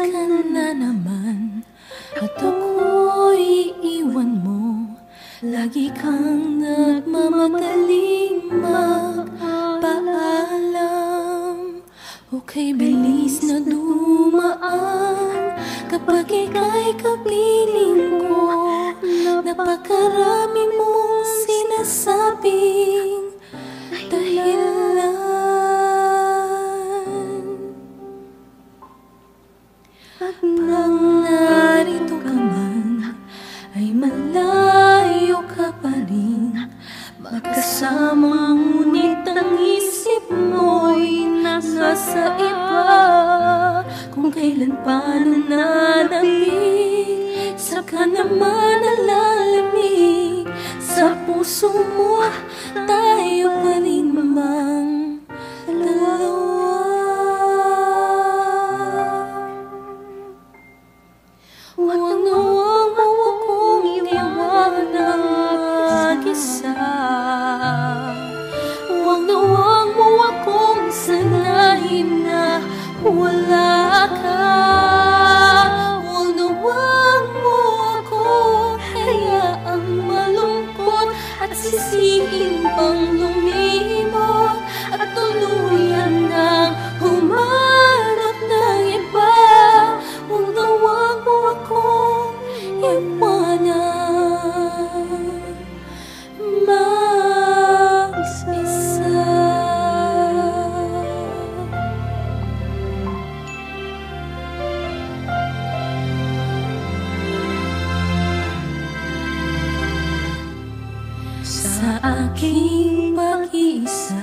ka na naman at ako'y iiwan mo. Lagi kang nagmamadaling magpaalam. Okay, bilis na dumaan kapag ika'y kapiling ko. Napakarami mong sinasabing dahilan. Pag narito ka man, ay malayo ka pa rin. Magkasama ngunit ang isip mo'y nasa iba. Kung kailan pa nananabik, saka naman nalalamig. Sa puso mo, tayo pa rin mamang dalawa. Huwag na huwag mo akong iwanang mag-isa. Huwag na huwag mo akong sanayin na wala ka. Huwag na huwag mo akong hayaang malungkot at sisihin pang lumimot at tuluyan ng humanap ng iba. Huwag na huwag mo akong iwanan mag-isa. Sa aking pag-iisa,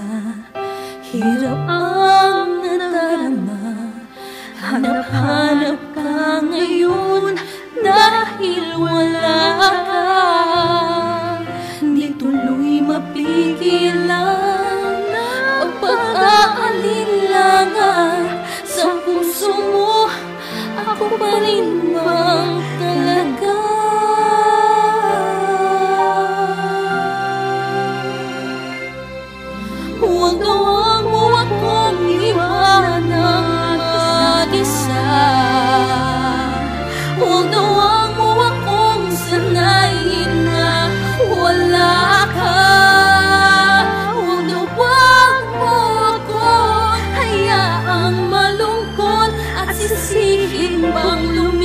hirap ang nadarama. Hanap-hanap ka ngayon dahil wala ka. Di tuloy mapigilan ang pag-aalinlangan. Sa puso mo, ako pa rin bang talaga? Huwag na huwag mo akong iwanang mag-isa. Huwag na huwag mo akong sanayin na wala ka. Huwag na huwag mo akong hayaang malungkot at sisihin pang lumimot